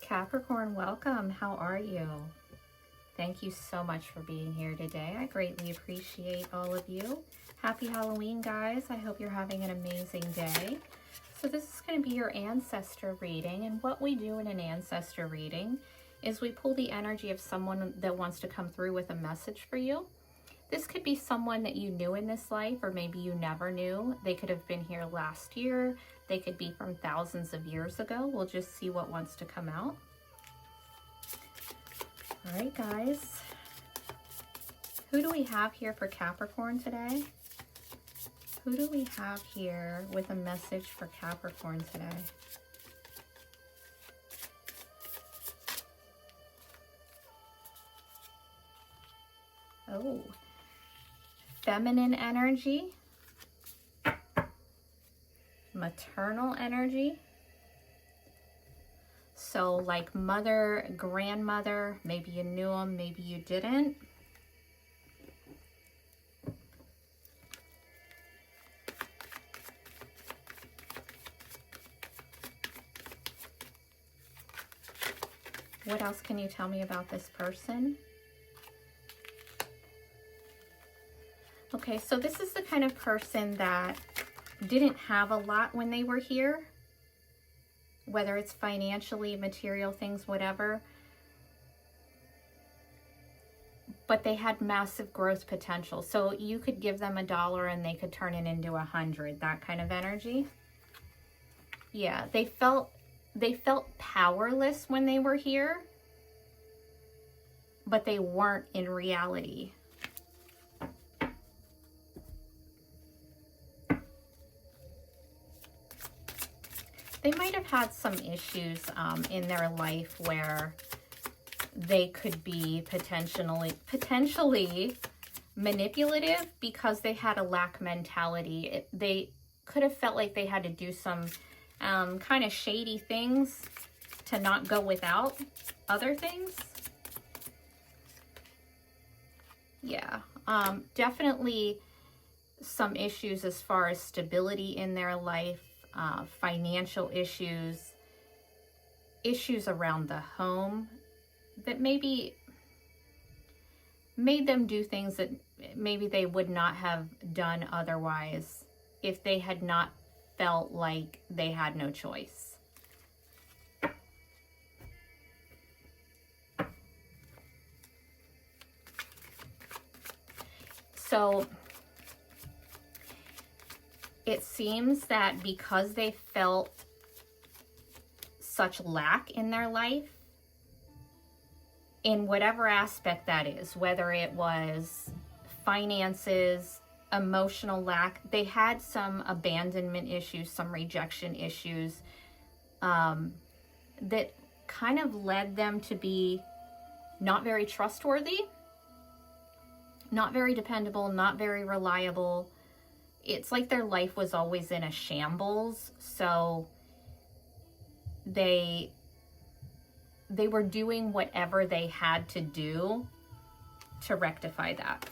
Capricorn, welcome. How are you? Thank you so much for being here today. I greatly appreciate all of you. Happy Halloween, guys. I hope you're having an amazing day. So this is going to be your ancestor reading, and what we do in an ancestor reading is we pull the energy of someone that wants to come through with a message for you. This could be someone that you knew in this life, or maybe you never knew. They could have been here last year. They could be from thousands of years ago. We'll just see what wants to come out. All right, guys. Who do we have here for Capricorn today? Who do we have here with a message for Capricorn today? Oh, feminine energy, maternal energy. So like mother, grandmother, maybe you knew them, maybe you didn't. What else can you tell me about this person? Okay, so this is the kind of person that didn't have a lot when they were here, whether it's financially, material things, whatever. But they had massive growth potential. So you could give them $1 and they could turn it into 100, that kind of energy. Yeah, they felt powerless when they were here, but they weren't in reality. They might have had some issues in their life where they could be potentially manipulative because they had a lack mentality. They could have felt like they had to do some kind of shady things to not go without other things. Yeah, definitely some issues as far as stability in their life. Financial issues around the home that maybe made them do things that maybe they would not have done otherwise if they had not felt like they had no choice. So it seems that because they felt such lack in their life, in whatever aspect that is, whether it was finances, emotional lack, they had some abandonment issues, some rejection issues, that kind of led them to be not very trustworthy, not very dependable, not very reliable. It's like their life was always in a shambles, so they were doing whatever they had to do to rectify that.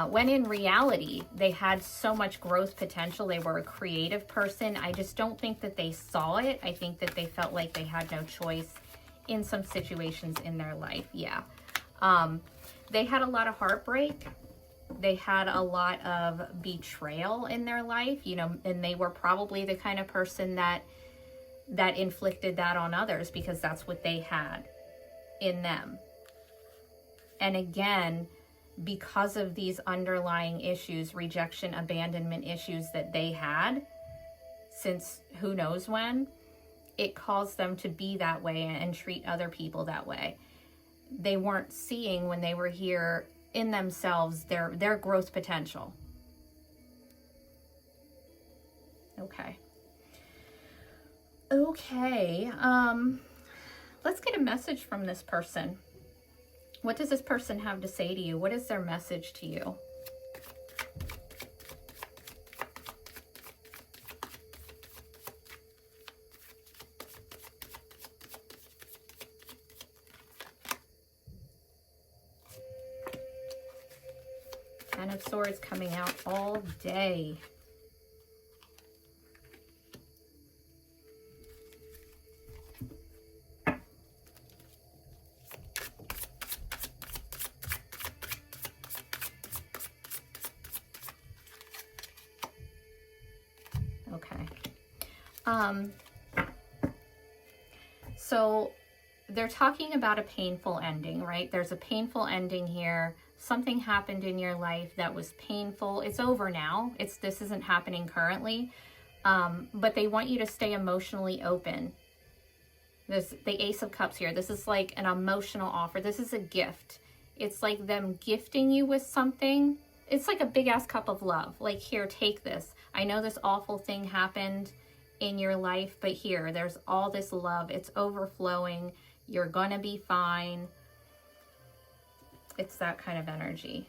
When in reality, they had so much growth potential. They were a creative person. I just don't think that they saw it. I think that they felt like they had no choice in some situations in their life. Yeah. They had a lot of heartbreak. They had a lot of betrayal in their life, you know, and they were probably the kind of person that inflicted that on others because that's what they had in them. And again, because of these underlying issues, rejection, abandonment issues that they had since who knows when, it caused them to be that way and treat other people that way. They weren't seeing when they were here in themselves their growth potential. Okay, let's get a message from this person. What does this person have to say to you? What is their message to you? Ten of Swords coming out all day. So they're talking about a painful ending, right? There's a painful ending here. Something happened in your life that was painful. It's over now. This isn't happening currently. But they want you to stay emotionally open. The Ace of Cups here. This is like an emotional offer. This is a gift. It's like them gifting you with something. It's like a big ass cup of love. Like, here, take this. I know this awful thing happened in your life, but here, there's all this love. It's overflowing. You're gonna be fine. It's that kind of energy.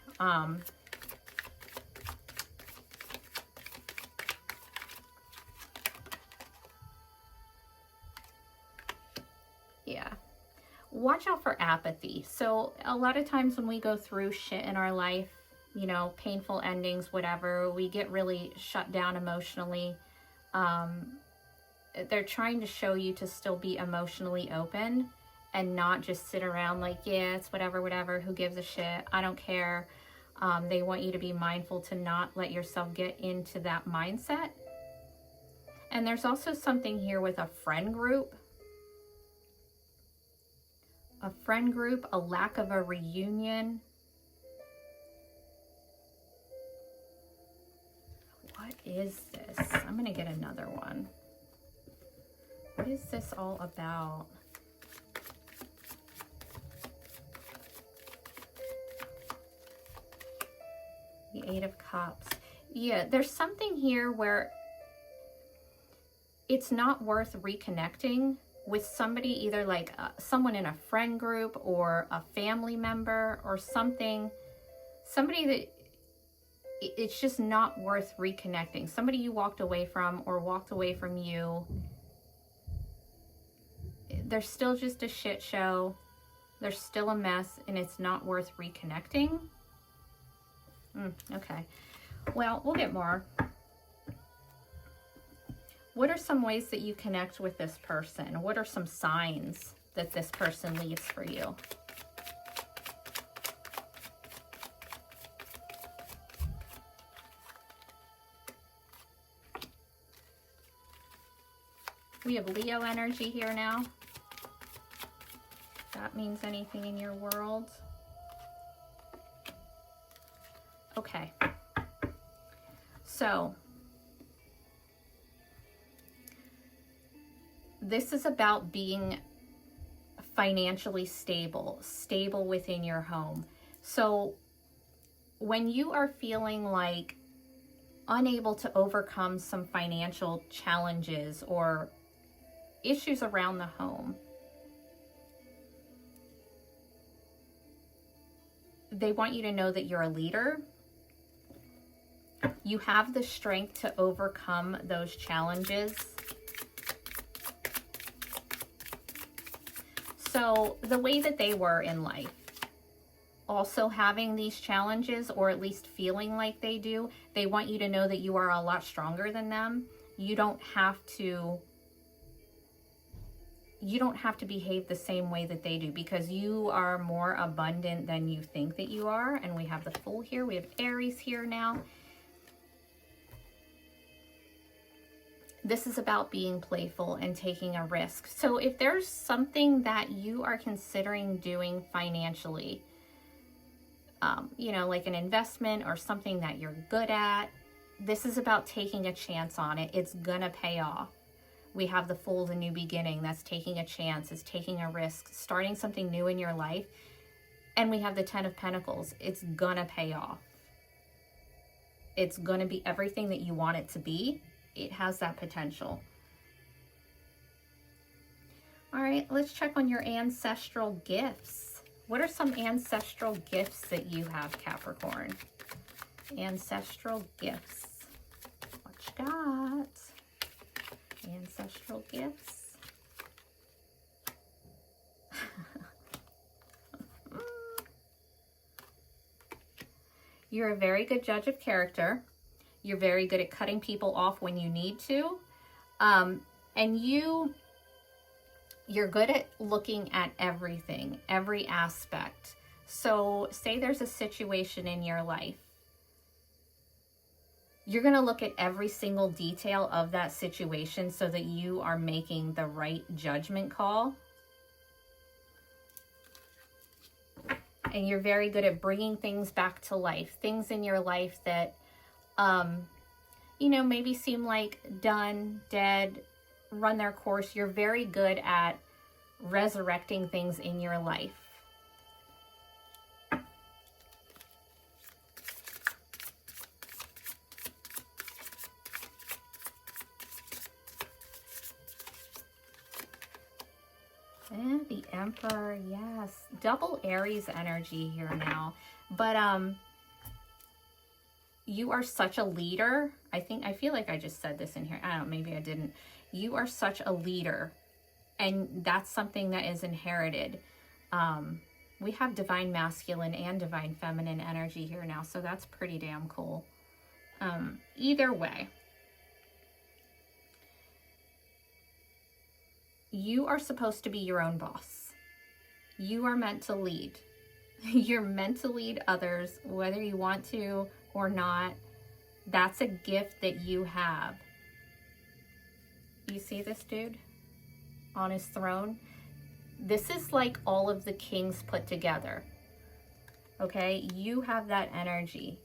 Yeah. Watch out for apathy. So a lot of times when we go through shit in our life, you know, painful endings, whatever, we get really shut down emotionally. They're trying to show you to still be emotionally open and not just sit around like, yeah, it's whatever, who gives a shit, I don't care. They want you to be mindful to not let yourself get into that mindset. And there's also something here with a friend group. A friend group, a lack of a reunion. What is this? I'm gonna get another one. What is this all about? The Eight of Cups. Yeah, there's something here where it's not worth reconnecting with somebody, either like someone in a friend group or a family member or something. Somebody that it's just not worth reconnecting. Somebody you walked away from or walked away from you. They're still just a shit show. They're still a mess, and it's not worth reconnecting. Okay. Well, we'll get more. What are some ways that you connect with this person? What are some signs that this person leaves for you? We have Leo energy here now. If that means anything in your world. Okay. So, this is about being financially stable within your home. So, when you are feeling like unable to overcome some financial challenges or issues around the home, they want you to know that you're a leader. You have the strength to overcome those challenges. So the way that they were in life, also having these challenges, or at least feeling like they do, they want you to know that you are a lot stronger than them. You don't have to behave the same way that they do, because you are more abundant than you think that you are. And we have the Fool here. We have Aries here now. This is about being playful and taking a risk. So if there's something that you are considering doing financially, you know, like an investment or something that you're good at, this is about taking a chance on it. It's gonna pay off. We have the Fool, the new beginning. That's taking a chance. It's taking a risk, starting something new in your life. And we have the Ten of Pentacles. It's gonna pay off. It's gonna be everything that you want it to be. It has that potential. All right, let's check on your ancestral gifts. What are some ancestral gifts that you have, Capricorn? Ancestral gifts. What you got? Ancestral gifts. You're a very good judge of character. You're very good at cutting people off when you need to. And you're good at looking at everything, every aspect. So say there's a situation in your life You're going to look at every single detail of that situation so that you are making the right judgment call. And you're very good at bringing things back to life. Things in your life that, you know, maybe seem like done, dead, run their course. You're very good at resurrecting things in your life. And the Emperor, yes. Double Aries energy here now. But you are such a leader. I feel like I just said this in here. I don't know, maybe I didn't. You are such a leader. And that's something that is inherited. We have divine masculine and divine feminine energy here now. So that's pretty damn cool. Either way. You are supposed to be your own boss. You are meant to lead. You're meant to lead others, whether you want to or not. That's a gift that you have. You see this dude on his throne? This is like all of the kings put together. Okay? You have that energy.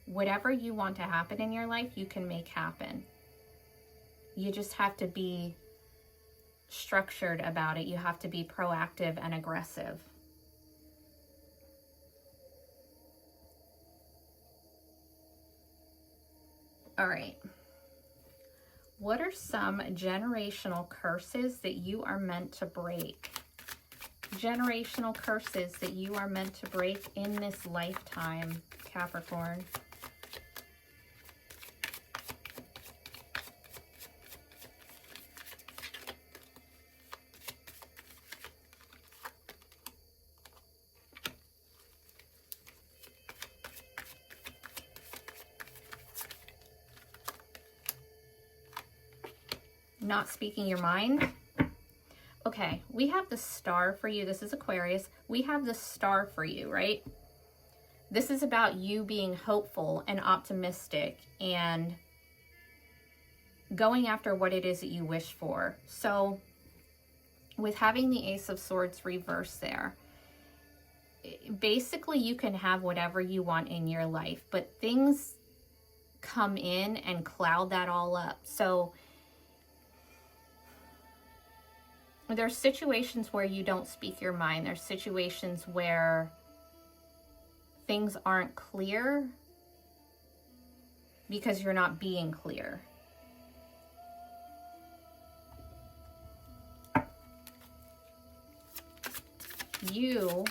Whatever you want to happen in your life, you can make happen. You just have to be structured about it. You have to be proactive and aggressive. All right. What are some generational curses that you are meant to break? Generational curses that you are meant to break in this lifetime, Capricorn. Not speaking your mind. Okay, we have the star for you. This is Aquarius. We have the star for you, right? This is about you being hopeful and optimistic and going after what it is that you wish for. So with having the Ace of Swords reversed there, basically you can have whatever you want in your life, but things come in and cloud that all up. So there's situations where you don't speak your mind. There's situations where things aren't clear because you're not being clear. You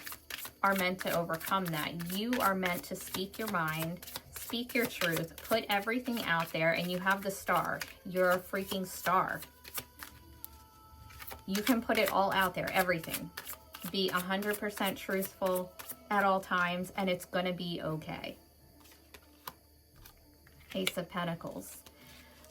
are meant to overcome that. You are meant to speak your mind, speak your truth, put everything out there, and you have the star. You're a freaking star. You can put it all out there, everything. Be 100% truthful at all times, and it's going to be okay. Ace of Pentacles.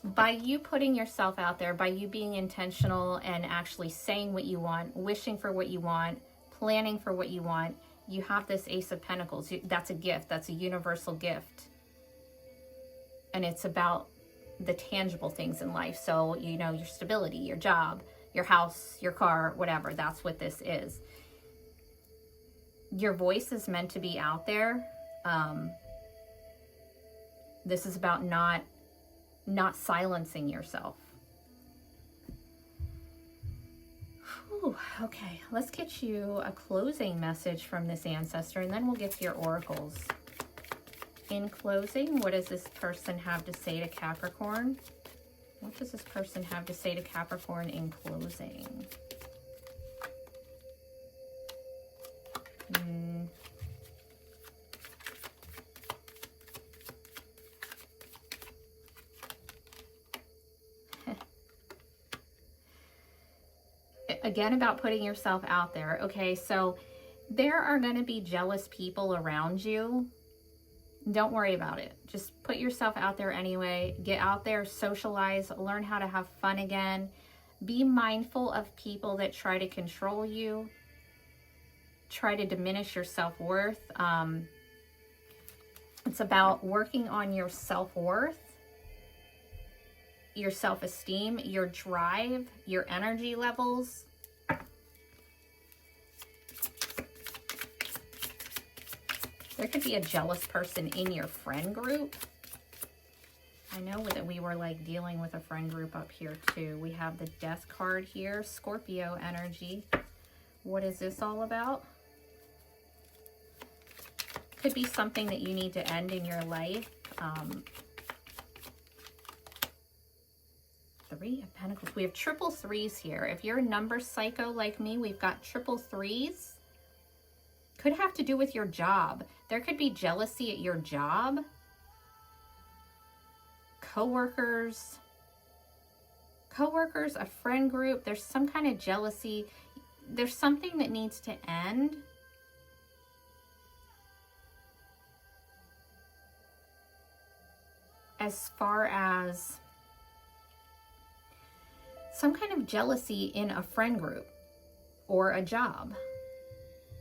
By you putting yourself out there, by you being intentional and actually saying what you want, wishing for what you want, planning for what you want, you have this Ace of Pentacles. That's a gift. That's a universal gift. And it's about the tangible things in life. So, you know, your stability, your job, your house, your car, whatever. That's what this is. Your voice is meant to be out there. This is about not silencing yourself. Whew, okay, let's get you a closing message from this ancestor, and then we'll get to your oracles. In closing, what does this person have to say to Capricorn? What does this person have to say to Capricorn in closing? Again, about putting yourself out there. Okay, so there are going to be jealous people around you. Don't worry about it. Just put yourself out there anyway. Get out there, socialize, learn how to have fun again. Be mindful of people that try to control you. try to diminish your self-worth. It's about working on your self-worth, your self-esteem, your drive, your energy levels. There could be a jealous person in your friend group. I know that we were like dealing with a friend group up here too. We have the Death card here, Scorpio energy. What is this all about? Could be something that you need to end in your life. Three of Pentacles. We have triple threes here. If you're a number psycho like me, we've got triple threes. Could have to do with your job. There could be jealousy at your job. Coworkers, a friend group. There's some kind of jealousy. There's something that needs to end. As far as some kind of jealousy in a friend group or a job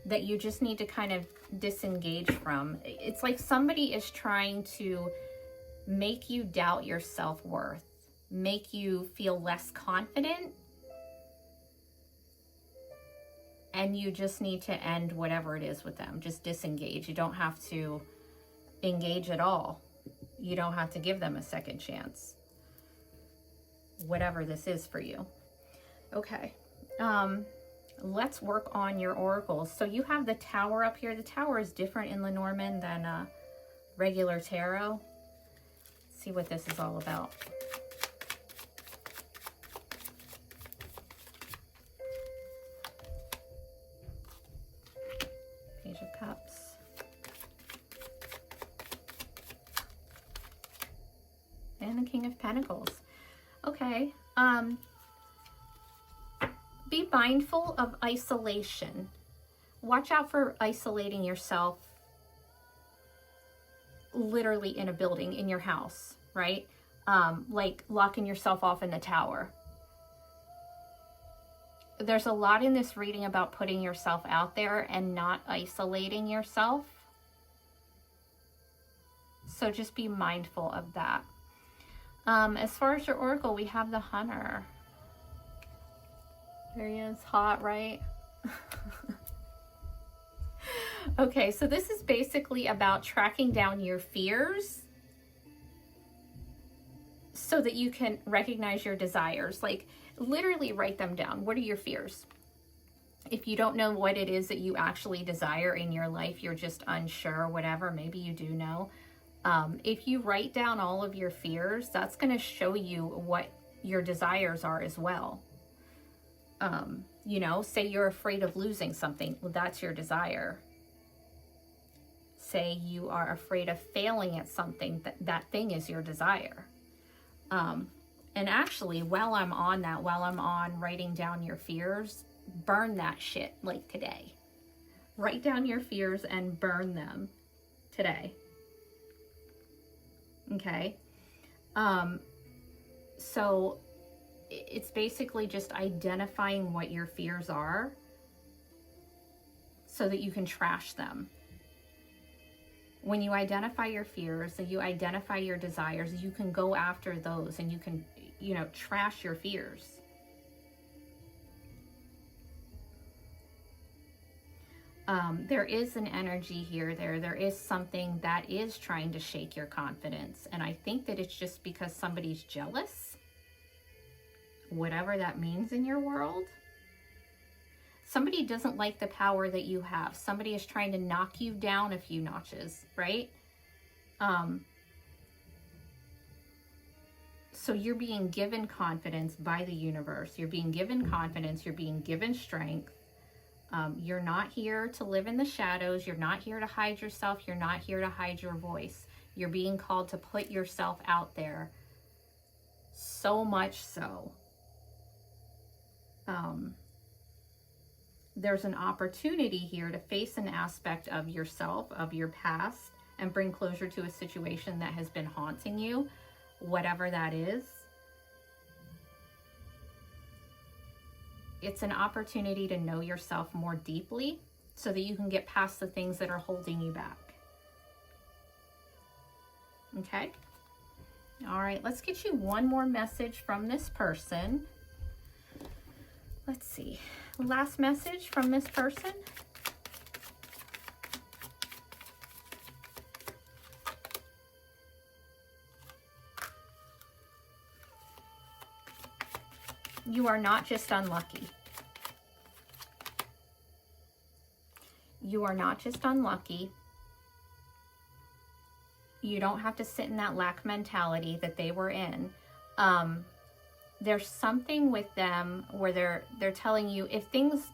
that you just need to kind of disengage from. It's like somebody is trying to make you doubt your self-worth, make you feel less confident, and you just need to end whatever it is with them. Just disengage. You don't have to engage at all. You don't have to give them a second chance. Whatever this is for you. Okay. Let's work on your oracles. So you have the Tower up here. The Tower is different in Lenormand than regular tarot. Let's see what this is all about. Page of Cups. And the King of Pentacles. Okay. Be mindful of isolation. Watch out for isolating yourself literally in a building, in your house, right? Like locking yourself off in the tower. There's a lot in this reading about putting yourself out there and not isolating yourself. So just be mindful of that. As far as your oracle, we have the Hunter. There he is, hot, right? Okay, so this is basically about tracking down your fears so that you can recognize your desires. Like, literally write them down. What are your fears? If you don't know what it is that you actually desire in your life, you're just unsure, whatever, maybe you do know. If you write down all of your fears, that's going to show you what your desires are as well. You know, say you're afraid of losing something. Well, that's your desire. Say you are afraid of failing at something, that thing is your desire. And actually, while I'm on that, while I'm on writing down your fears, burn that shit like today. Write down your fears and burn them today. Okay. So it's basically just identifying what your fears are so that you can trash them. When you identify your fears and you identify your desires, you can go after those and you can, you know, trash your fears. There is an energy here. There is something that is trying to shake your confidence. And I think that it's just because somebody's jealous. Whatever that means in your world. Somebody doesn't like the power that you have. Somebody is trying to knock you down a few notches, right? So you're being given confidence by the universe. You're being given confidence. You're being given strength. You're not here to live in the shadows. You're not here to hide yourself. You're not here to hide your voice. You're being called to put yourself out there. So much so. There's an opportunity here to face an aspect of yourself, of your past, and bring closure to a situation that has been haunting you, whatever that is. It's an opportunity to know yourself more deeply, so that you can get past the things that are holding you back. Okay? All right, let's get you one more message from this person. Let's see. Last message from this person. You are not just unlucky. You are not just unlucky. You don't have to sit in that lack mentality that they were in. There's something with them where they're telling you, if things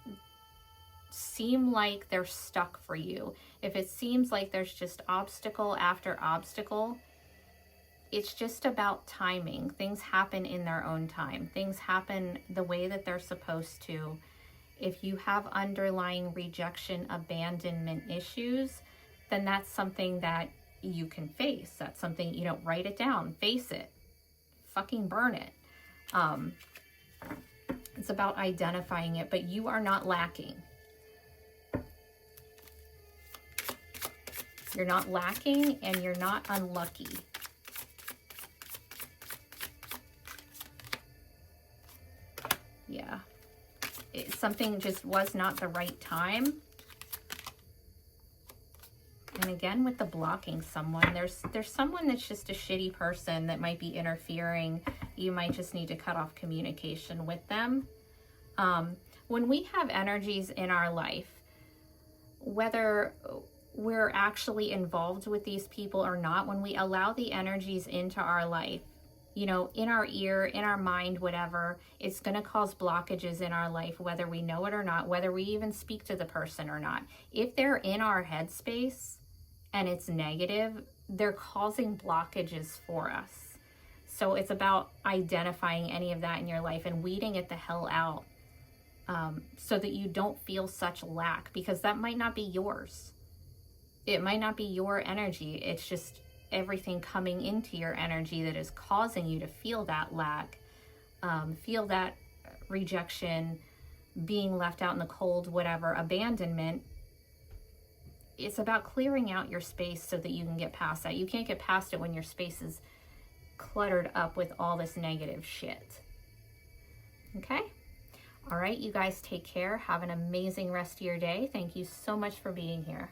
seem like they're stuck for you, if it seems like there's just obstacle after obstacle, it's just about timing. Things happen in their own time. Things happen the way that they're supposed to. If you have underlying rejection, abandonment issues, then that's something that you can face. That's something, you know, write it down, face it, fucking burn it. It's about identifying it, but you are not lacking. You're not lacking and you're not unlucky. Yeah. Something just was not the right time. And again, with the blocking someone, there's someone that's just a shitty person that might be interfering. You might just need to cut off communication with them. When we have energies in our life, whether we're actually involved with these people or not, when we allow the energies into our life, you know, in our ear, in our mind, whatever, it's going to cause blockages in our life, whether we know it or not, whether we even speak to the person or not. If they're in our headspace and it's negative, they're causing blockages for us. So it's about identifying any of that in your life and weeding it the hell out, so that you don't feel such lack, because that might not be yours. It might not be your energy. It's just everything coming into your energy that is causing you to feel that lack, feel that rejection, being left out in the cold, whatever, abandonment. It's about clearing out your space so that you can get past that. You can't get past it when your space is cluttered up with all this negative shit. Okay? All right, you guys take care. Have an amazing rest of your day. Thank you so much for being here.